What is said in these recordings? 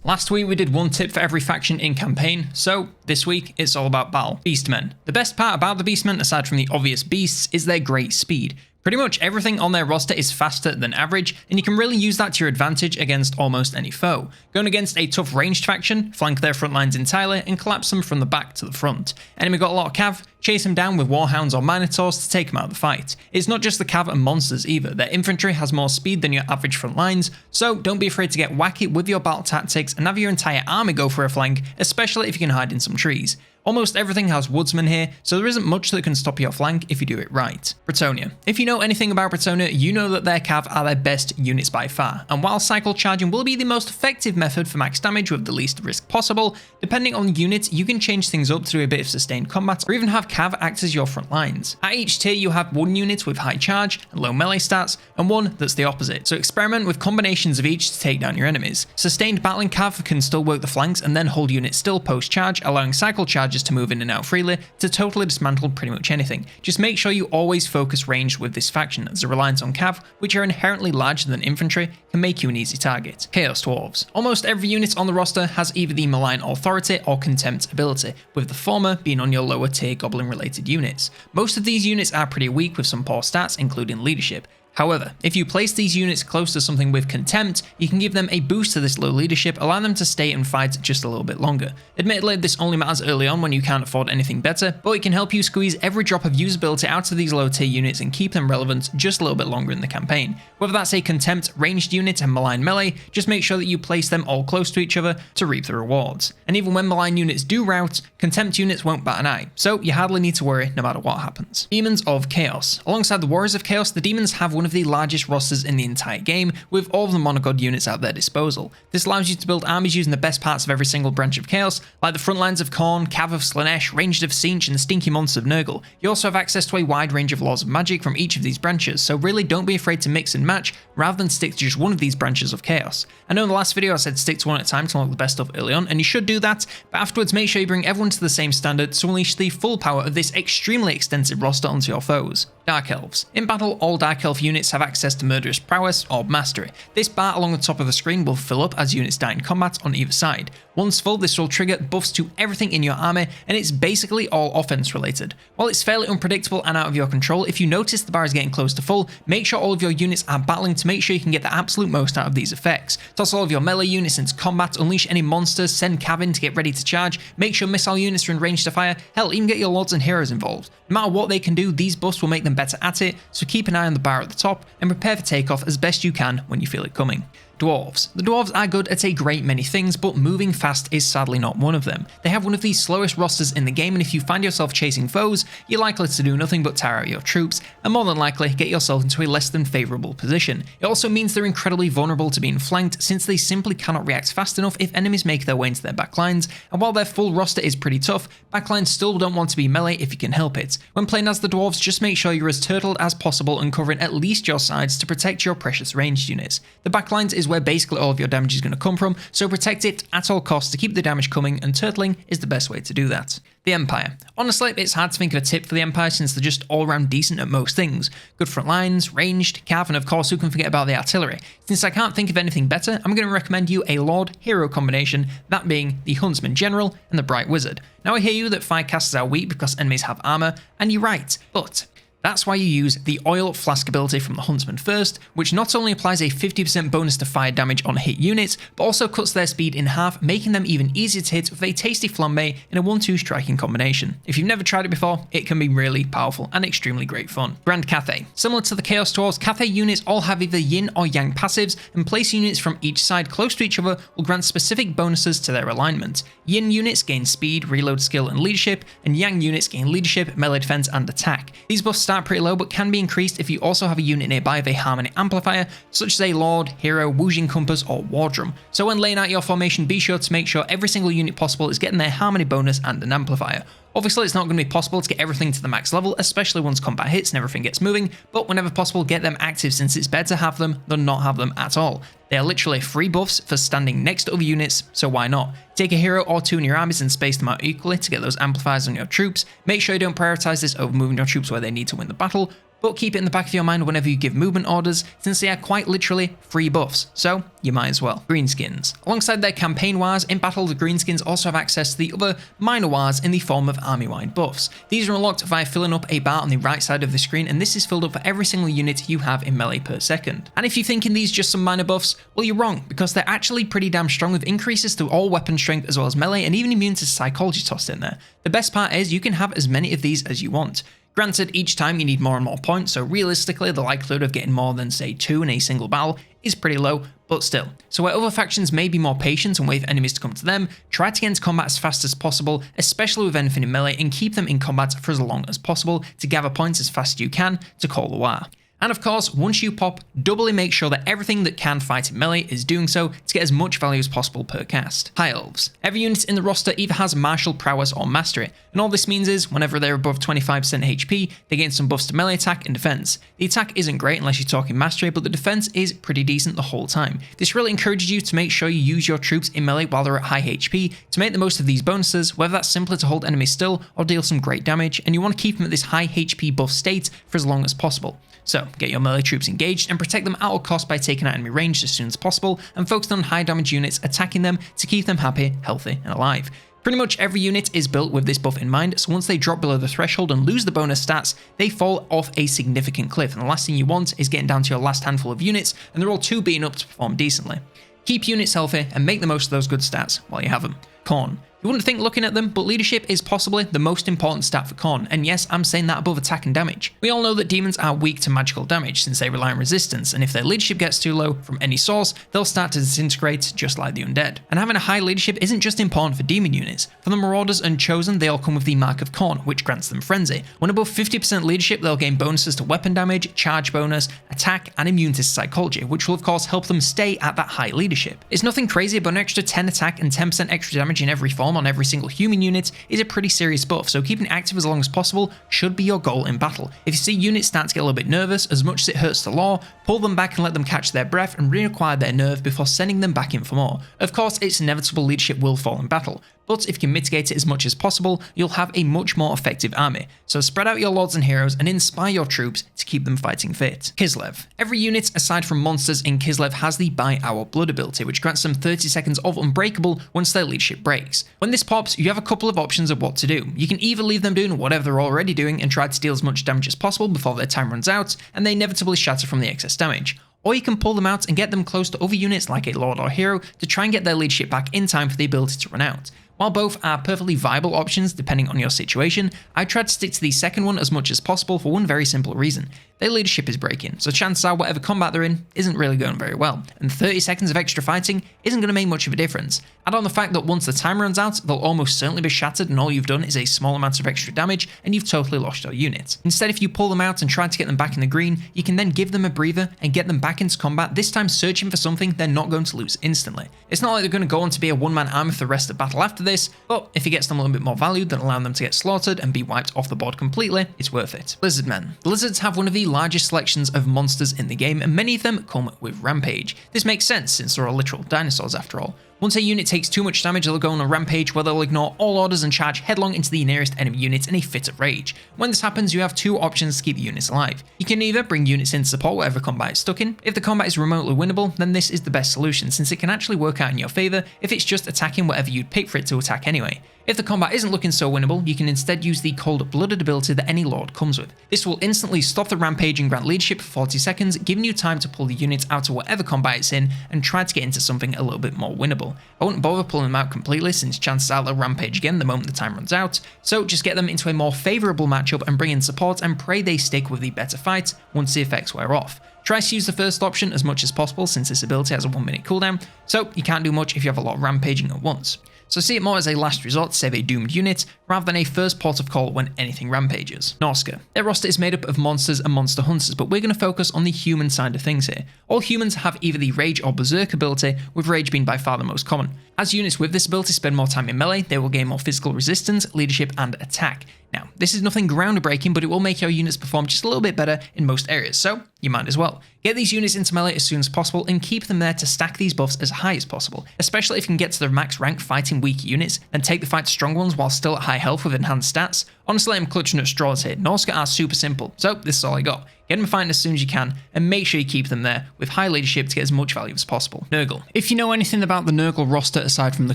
Last week we did one tip for every faction in campaign, so this week it's all about battle. Beastmen. The best part about the Beastmen, aside from the obvious beasts, is their great speed. Pretty much everything on their roster is faster than average, and you can really use that to your advantage against almost any foe. Going against a tough ranged faction, flank their front lines entirely and collapse them from the back to the front. Enemy got a lot of cav, chase them down with warhounds or minotaurs to take them out of the fight. It's not just the cav and monsters either, their infantry has more speed than your average front lines, so don't be afraid to get wacky with your battle tactics and have your entire army go for a flank, especially if you can hide in some trees. Almost everything has woodsmen here, so there isn't much that can stop your flank if you do it right. BRETONNIA. If you know anything about BRETONNIA, you know that their cav are their best units by far, and while cycle charging will be the most effective method for max damage with the least risk possible, depending on the unit, you can change things up through a bit of sustained combat, or even have cav act as your front lines. At each tier you have one unit with high charge and low melee stats, and one that's the opposite, so experiment with combinations of each to take down your enemies. Sustained battling cav can still work the flanks and then hold units still post-charge, allowing cycle charges to move in and out freely to totally dismantle pretty much anything. Just make sure you always focus ranged with this faction, as the reliance on cav, which are inherently larger than infantry, can make you an easy target. Chaos Dwarves. Almost every unit on the roster has either the Malign Authority or Contempt ability, with the former being on your lower tier goblin related units. Most of these units are pretty weak with some poor stats, including leadership. However, if you place these units close to something with Contempt, you can give them a boost to this low leadership, allowing them to stay and fight just a little bit longer. Admittedly, this only matters early on when you can't afford anything better, but it can help you squeeze every drop of usability out of these low tier units and keep them relevant just a little bit longer in the campaign. Whether that's a Contempt, ranged unit, and Malign melee, just make sure that you place them all close to each other to reap the rewards. And even when Malign units do rout, Contempt units won't bat an eye, so you hardly need to worry no matter what happens. Demons of Chaos. Alongside the Warriors of Chaos, the Demons have one of the largest rosters in the entire game, with all of the monogod units at their disposal. This allows you to build armies using the best parts of every single branch of Chaos, like the front lines of KHORNE, Cav of SLAANESH, Ranged of TZEENTCH, and the stinky monsters of NURGLE. You also have access to a wide range of laws of magic from each of these branches, so really don't be afraid to mix and match rather than stick to just one of these branches of Chaos. I know in the last video I said stick to one at a time to unlock the best stuff early on, and you should do that, but afterwards make sure you bring everyone to the same standard to unleash the full power of this extremely extensive roster onto your foes. Dark Elves. In battle, all Dark Elf units have access to Murderous Prowess or Mastery. This bar along the top of the screen will fill up as units die in combat on either side. Once full, this will trigger buffs to everything in your army, and it's basically all offense related. While it's fairly unpredictable and out of your control, if you notice the bar is getting close to full, make sure all of your units are battling to make sure you can get the absolute most out of these effects. Toss all of your melee units into combat, unleash any monsters, send CAV to get ready to charge, make sure missile units are in range to fire, hell, even get your lords and heroes involved. No matter what they can do, these buffs will make them better at it, so keep an eye on the bar at the top and prepare for takeoff as best you can when you feel it coming. Dwarves. The Dwarves are good at a great many things, but moving fast is sadly not one of them. They have one of the slowest rosters in the game, and if you find yourself chasing foes, you're likely to do nothing but tire out your troops, and more than likely get yourself into a less than favourable position. It also means they're incredibly vulnerable to being flanked, since they simply cannot react fast enough if enemies make their way into their backlines, and while their full roster is pretty tough, backlines still don't want to be melee if you can help it. When playing as the Dwarves, just make sure you're as turtled as possible and covering at least your sides to protect your precious ranged units. The backlines is where basically all of your damage is going to come from, so protect it at all costs to keep the damage coming, and turtling is the best way to do that. The Empire. Honestly, it's hard to think of a tip for the Empire since they're just all around decent at most things. Good front lines, ranged, cav, and of course who can forget about the artillery. Since I can't think of anything better, I'm going to recommend you a Lord-Hero combination, that being the Huntsman General and the Bright Wizard. Now I hear you that firecasters are weak because enemies have armor, and you're right, but that's why you use the Oil Flask ability from the Huntsman first, which not only applies a 50% bonus to fire damage on hit units, but also cuts their speed in half, making them even easier to hit with a tasty flambe in a 1-2 striking combination. If you've never tried it before, it can be really powerful and extremely great fun. Grand CATHAY. Similar to the Chaos Dwarves, CATHAY units all have either yin or yang passives, and placing units from each side close to each other will grant specific bonuses to their alignment. Yin units gain speed, reload skill, and leadership, and yang units gain leadership, melee defense, and attack. These buffs start pretty low but can be increased if you also have a unit nearby with a harmony amplifier, such as a Lord, Hero, Woojing Compass, or War Drum. So when laying out your formation, be sure to make sure every single unit possible is getting their harmony bonus and an amplifier. Obviously, it's not going to be possible to get everything to the max level, especially once combat hits and everything gets moving, but whenever possible, get them active since it's better to have them than not have them at all. They are literally free buffs for standing next to other units, so why not? Take a hero or two in your armies and space them out equally to get those amplifiers on your troops. Make sure you don't prioritize this over moving your troops where they need to win the battle, but keep it in the back of your mind whenever you give movement orders, since they are quite literally free buffs, so you might as well. Greenskins. Alongside their campaign wars, in battle the Greenskins also have access to the other minor wars in the form of army-wide buffs. These are unlocked via filling up a bar on the right side of the screen, and this is filled up for every single unit you have in melee per second. And if you're thinking these just some minor buffs, well you're wrong, because they're actually pretty damn strong with increases to all weapon strength as well as melee, and even immune to psychology tossed in there. The best part is you can have as many of these as you want. Granted, each time you need more and more points, so realistically the likelihood of getting more than say 2 in a single battle is pretty low, but still. So where other factions may be more patient and wait for enemies to come to them, try to get into combat as fast as possible, especially with anything in melee, and keep them in combat for as long as possible to gather points as fast as you can to call the war. And of course, once you pop, doubly make sure that everything that can fight in melee is doing so to get as much value as possible per cast. High Elves. Every unit in the roster either has martial prowess or mastery, and all this means is whenever they're above 25% HP, they gain some buffs to melee attack and defense. The attack isn't great unless you're talking mastery, but the defense is pretty decent the whole time. This really encourages you to make sure you use your troops in melee while they're at high HP to make the most of these bonuses, whether that's simply to hold enemies still or deal some great damage, and you want to keep them at this high HP buff state for as long as possible. So, get your melee troops engaged and protect them at all costs by taking out enemy range as soon as possible and focus on high damage units attacking them to keep them happy, healthy and alive. Pretty much every unit is built with this buff in mind, so once they drop below the threshold and lose the bonus stats, they fall off a significant cliff, and the last thing you want is getting down to your last handful of units and they're all too beaten up to perform decently. Keep units healthy and make the most of those good stats while you have them. KHORNE. You wouldn't think looking at them, but leadership is possibly the most important stat for KHORNE, and yes, I'm saying that above attack and damage. We all know that demons are weak to magical damage since they rely on resistance, and if their leadership gets too low from any source, they'll start to disintegrate just like the undead. And having a high leadership isn't just important for demon units. For the Marauders and Chosen, they all come with the Mark of KHORNE, which grants them Frenzy. When above 50% leadership, they'll gain bonuses to weapon damage, charge bonus, attack, and immune to psychology, which will of course help them stay at that high leadership. It's nothing crazy, but an extra 10 attack and 10% extra damage in every form on every single human unit is a pretty serious buff, so keeping active as long as possible should be your goal in battle. If you see units start to get a little bit nervous, as much as it hurts the lore, pull them back and let them catch their breath and reacquire their nerve before sending them back in for more. Of course, it's inevitable leadership will fall in battle, but if you can mitigate it as much as possible, you'll have a much more effective army. So spread out your lords and heroes and inspire your troops to keep them fighting fit. KISLEV. Every unit aside from monsters in KISLEV has the Buy Our Blood ability, which grants them 30 seconds of Unbreakable once their leadership breaks. When this pops, you have a couple of options of what to do. You can either leave them doing whatever they're already doing and try to deal as much damage as possible before their time runs out, and they inevitably shatter from the excess damage. Or you can pull them out and get them close to other units like a lord or hero to try and get their leadership back in time for the ability to run out. While both are perfectly viable options depending on your situation, I tried to stick to the second one as much as possible for one very simple reason. Their leadership is breaking, so chances are whatever combat they're in isn't really going very well, and 30 seconds of extra fighting isn't going to make much of a difference. Add on the fact that once the time runs out, they'll almost certainly be shattered and all you've done is a small amount of extra damage and you've totally lost your unit. Instead, if you pull them out and try to get them back in the green, you can then give them a breather and get them back into combat, this time searching for something they're not going to lose instantly. It's not like they're going to go on to be a one-man army for the rest of the battle after this, but if it gets them a little bit more value than allowing them to get slaughtered and be wiped off the board completely, it's worth it. Lizardmen. The lizards have one of the largest selections of monsters in the game, and many of them come with Rampage. This makes sense since they're all literal dinosaurs after all. Once a unit takes too much damage, they'll go on a rampage where they'll ignore all orders and charge headlong into the nearest enemy unit in a fit of rage. When this happens, you have two options to keep the units alive. You can either bring units in to support whatever combat is stuck in. If the combat is remotely winnable, then this is the best solution since it can actually work out in your favour if it's just attacking whatever you'd pick for it to attack anyway. If the combat isn't looking so winnable, you can instead use the Cold-Blooded ability that any lord comes with. This will instantly stop the rampage and grant leadership for 40 seconds, giving you time to pull the unit out of whatever combat it's in and try to get into something a little bit more winnable. I wouldn't bother pulling them out completely since chances are they'll rampage again the moment the time runs out, so just get them into a more favourable matchup and bring in support and pray they stick with the better fight once the effects wear off. Try to use the first option as much as possible since this ability has a 1 minute cooldown, so you can't do much if you have a lot of rampaging at once. So see it more as a last resort to save a doomed unit, rather than a first port of call when anything rampages. NORSCA. Their roster is made up of monsters and monster hunters, but we're going to focus on the human side of things here. All humans have either the Rage or Berserk ability, with Rage being by far the most common. As units with this ability spend more time in melee, they will gain more physical resistance, leadership, and attack. Now, this is nothing groundbreaking, but it will make your units perform just a little bit better in most areas, so you might as well. Get these units into melee as soon as possible and keep them there to stack these buffs as high as possible, especially if you can get to their max rank fighting weak units and take the fight to strong ones while still at high health with enhanced stats. Honestly, I'm clutching at straws here. NORSCA are super simple, so this is all I got. Get them fighting as soon as you can, and make sure you keep them there with high leadership to get as much value as possible. NURGLE. If you know anything about the NURGLE roster aside from the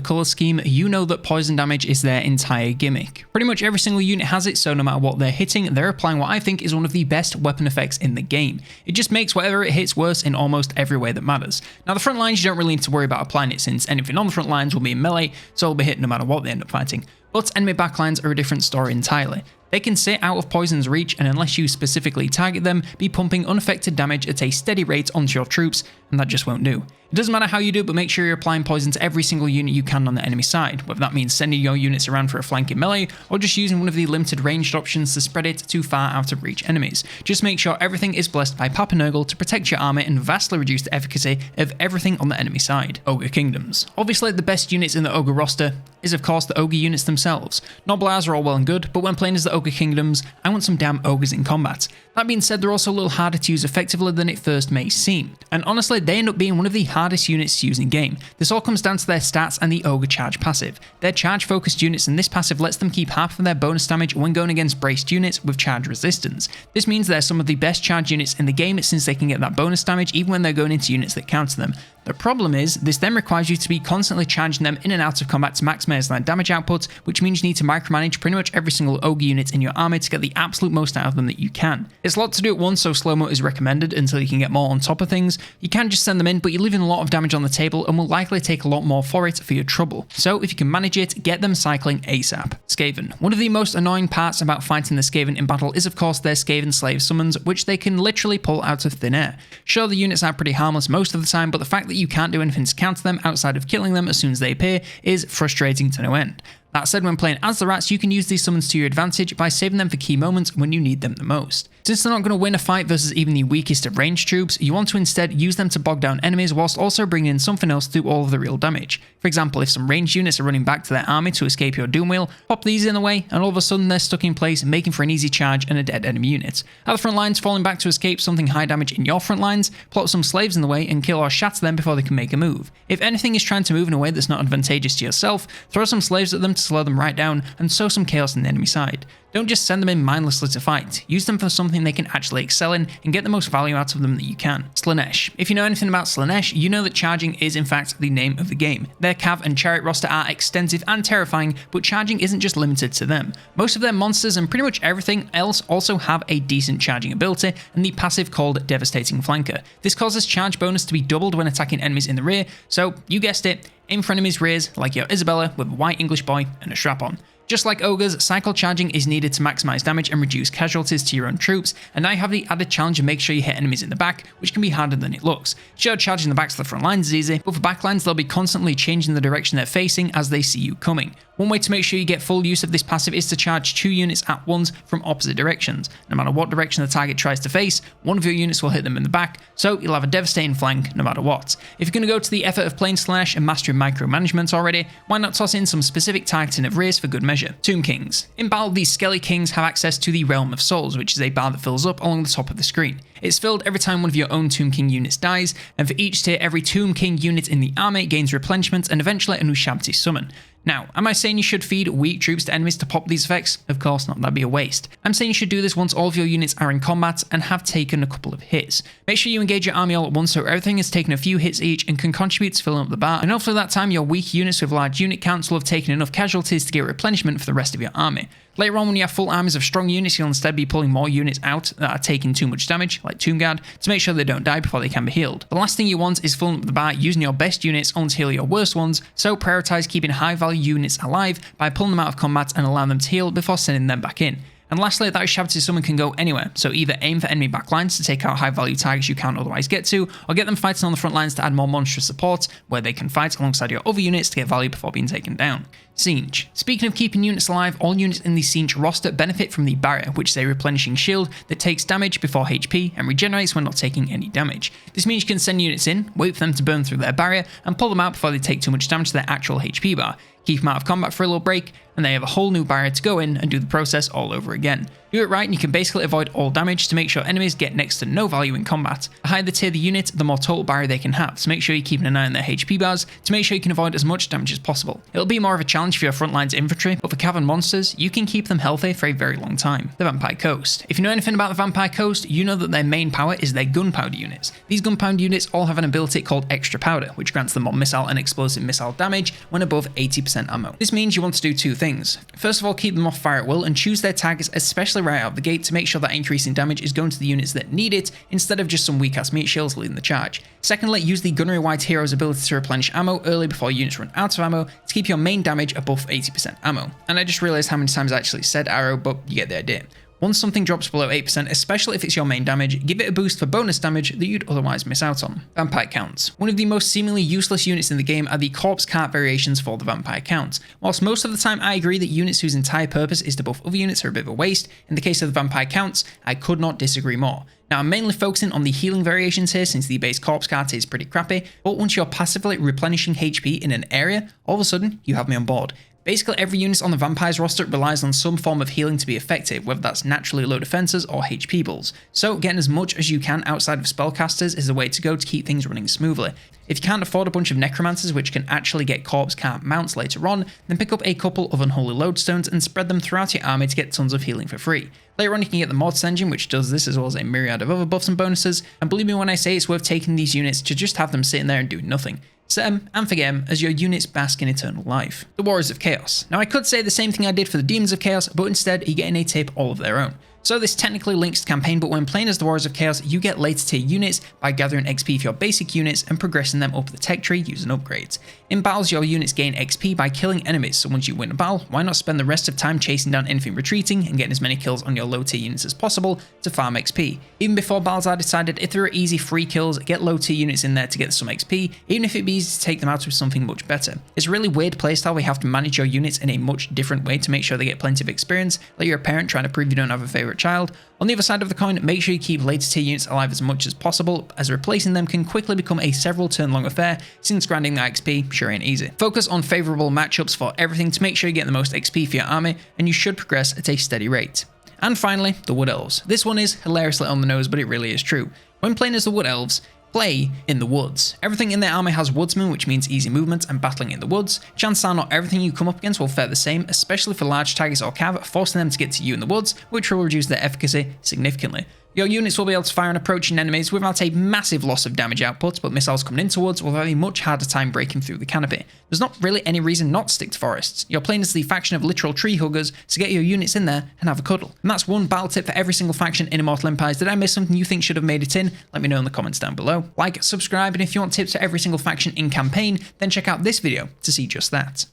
colour scheme, you know that poison damage is their entire gimmick. Pretty much every single unit has it, so no matter what they're hitting, they're applying what I think is one of the best weapon effects in the game. It just makes whatever it hits worse in almost every way that matters. Now the front lines you don't really need to worry about applying it, since anything on the front lines will be in melee, so it'll be hit no matter what they end up fighting. But enemy backlines are a different story entirely. They can sit out of poison's reach, and unless you specifically target them, be pumping unaffected damage at a steady rate onto your troops, and that just won't do. It doesn't matter how you do it, but make sure you're applying poison to every single unit you can on the enemy side, whether that means sending your units around for a flanking melee, or just using one of the limited ranged options to spread it to far out of reach enemies. Just make sure everything is blessed by Papa Nurgle to protect your army and vastly reduce the efficacy of everything on the enemy side. Ogre Kingdoms. Obviously the best units in the Ogre roster is of course the Ogre units themselves. Noblars are all well and good, but when playing as the Ogre Kingdoms, I want some damn Ogres in combat. That being said, they're also a little harder to use effectively than it first may seem, and honestly they end up being one of the hardest units to use in game. This all comes down to their stats and the Ogre charge passive. They're charge focused units, and this passive lets them keep half of their bonus damage when going against braced units with charge resistance. This means they're some of the best charge units in the game, since they can get that bonus damage even when they're going into units that counter them. The problem is, this then requires you to be constantly charging them in and out of combat to maximize their damage output, which means you need to micromanage pretty much every single Ogre unit in your army to get the absolute most out of them that you can. It's a lot to do at once, so slow-mo is recommended until you can get more on top of things. You can just send them in, but you're leaving a lot of damage on the table and will likely take a lot more for it for your trouble. So if you can manage it, get them cycling ASAP. SKAVEN. One of the most annoying parts about fighting the SKAVEN in battle is of course their SKAVEN slave summons, which they can literally pull out of thin air. Sure, the units are pretty harmless most of the time, but the fact that you can't do anything to counter them outside of killing them as soon as they appear is frustrating to no end. That said, when playing as the rats, you can use these summons to your advantage by saving them for key moments when you need them the most. Since they're not going to win a fight versus even the weakest of ranged troops, you want to instead use them to bog down enemies whilst also bringing in something else to do all of the real damage. For example, if some ranged units are running back to their army to escape your doom wheel, pop these in the way and all of a sudden they're stuck in place, making for an easy charge and a dead enemy unit. At the front lines falling back to escape something high damage in your front lines, plot some slaves in the way and kill or shatter them before they can make a move. If anything is trying to move in a way that's not advantageous to yourself, throw some slaves at them to slow them right down and sow some chaos on the enemy side. Don't just send them in mindlessly to fight, use them for something they can actually excel in and get the most value out of them that you can. SLAANESH. If you know anything about SLAANESH, you know that charging is in fact the name of the game. Their cav and chariot roster are extensive and terrifying, but charging isn't just limited to them. Most of their monsters and pretty much everything else also have a decent charging ability and the passive called Devastating Flanker. This causes charge bonus to be doubled when attacking enemies in the rear, so you guessed it, aim for enemies' rears like your Isabella with a white English boy and a strap on. Just like ogres, cycle charging is needed to maximize damage and reduce casualties to your own troops, and now you have the added challenge of make sure you hit enemies in the back, which can be harder than it looks. Sure, charging the backs to the front lines is easy, but for backlines they'll be constantly changing the direction they're facing as they see you coming. One way to make sure you get full use of this passive is to charge 2 units at once from opposite directions. No matter what direction the target tries to face, one of your units will hit them in the back, so you'll have a devastating flank no matter what. If you're going to go to the effort of playing SLAANESH and mastering micromanagement already, why not toss in some specific targeting of rears for good measure? Tomb Kings. In battle, these Skelly Kings have access to the Realm of Souls, which is a bar that fills up along the top of the screen. It's filled every time one of your own Tomb King units dies, and for each tier, every Tomb King unit in the army gains replenishment and eventually a Ushabti summon. Now, am I saying you should feed weak troops to enemies to pop these effects? Of course not, that'd be a waste. I'm saying you should do this once all of your units are in combat and have taken a couple of hits. Make sure you engage your army all at once so everything has taken a few hits each and can contribute to filling up the bar, and hopefully that time your weak units with large unit counts will have taken enough casualties to get replenishment for the rest of your army. Later on, when you have full armies of strong units, you'll instead be pulling more units out that are taking too much damage, like Tomb Guard, to make sure they don't die before they can be healed. The last thing you want is filling up the bar using your best units only to heal your worst ones, so prioritize keeping high value units alive by pulling them out of combat and allowing them to heal before sending them back in. And lastly, that Ushabti summon can go anywhere, so either aim for enemy backlines to take out high value targets you can't otherwise get to, or get them fighting on the front lines to add more monstrous support, where they can fight alongside your other units to get value before being taken down. Siege. Speaking of keeping units alive, all units in the Siege roster benefit from the Barrier, which is a replenishing shield that takes damage before HP and regenerates when not taking any damage. This means you can send units in, wait for them to burn through their barrier, and pull them out before they take too much damage to their actual HP bar. keep them out of combat for a little break, and they have a whole new barrier to go in and do the process all over again. Do it right and you can basically avoid all damage to make sure enemies get next to no value in combat. The higher the tier the unit, the more total barrier they can have, so make sure you're keeping an eye on their HP bars to make sure you can avoid as much damage as possible. It'll be more of a challenge for your front lines infantry, but for CAVAN monsters, you can keep them healthy for a very long time. The Vampire Coast. If you know anything about the Vampire Coast, you know that their main power is their gunpowder units. These gunpowder units all have an ability called Extra Powder, which grants them more missile and explosive missile damage when above 80% ammo. This means you want to do two things. First of all, keep them off fire at will and choose their targets especially right out of the gate to make sure that increase in damage is going to the units that need it instead of just some weak ass meat shields leading the charge. Secondly, use the Gunnery White Hero's ability to replenish ammo early before units run out of ammo to keep your main damage above 80% ammo. And I just realized how many times I actually said arrow, but you get the idea. Once something drops below 8%, especially if it's your main damage, give it a boost for bonus damage that you'd otherwise miss out on. Vampire Counts. One of the most seemingly useless units in the game are the corpse cart variations for the Vampire Count. Whilst most of the time I agree that units whose entire purpose is to buff other units are a bit of a waste, in the case of the Vampire Counts, I could not disagree more. Now I'm mainly focusing on the healing variations here since the base corpse cart is pretty crappy, but once you're passively replenishing HP in an area, all of a sudden you have me on board. Basically every unit on the Vampires roster relies on some form of healing to be effective, whether that's naturally low defenses or HP bulls. So getting as much as you can outside of spellcasters is the way to go to keep things running smoothly. If you can't afford a bunch of necromancers which can actually get corpse cart mounts later on, then pick up a couple of unholy lodestones and spread them throughout your army to get tons of healing for free. Later on you can get the Mortis engine which does this as well as a myriad of other buffs and bonuses, and believe me when I say it's worth taking these units to just have them sitting there and doing nothing. Set them and forget them as your units bask in eternal life. The Warriors of Chaos. Now I could say the same thing I did for the Demons of Chaos, but instead you're getting a tip all of their own. So this technically links to campaign, but when playing as the Warriors of Chaos, you get later tier units by gathering XP for your basic units and progressing them up the tech tree using upgrades. In battles, your units gain XP by killing enemies, so once you win a battle, why not spend the rest of time chasing down anything retreating and getting as many kills on your low tier units as possible to farm XP. Even before battles are decided, if there are easy free kills, get low tier units in there to get some XP, even if it'd be easy to take them out with something much better. It's a really weird playstyle where you have to manage your units in a much different way to make sure they get plenty of experience, like you're a parent trying to prove you don't have a favourite child. On the other side of the coin, make sure you keep later tier units alive as much as possible, as replacing them can quickly become a several turn long affair since grinding that XP sure ain't easy. Focus on favourable matchups for everything to make sure you get the most XP for your army, and you should progress at a steady rate. And finally, the Wood Elves. This one is hilariously on the nose, but it really is true. When playing as the Wood Elves, play in the woods. Everything in their army has woodsmen, which means easy movement and battling in the woods. Chances are not everything you come up against will fare the same, especially for large targets or cav, forcing them to get to you in the woods, which will reduce their efficacy significantly. Your units will be able to fire on approaching enemies without a massive loss of damage output, but missiles coming into woods will have a much harder time breaking through the canopy. There's not really any reason not to stick to forests. You're playing as the faction of literal tree huggers, so get your units in there and have a cuddle. And that's one battle tip for every single faction in Immortal Empires. Did I miss something you think should have made it in? Let me know in the comments down below. Like, subscribe, and if you want tips for every single faction in campaign, then check out this video to see just that.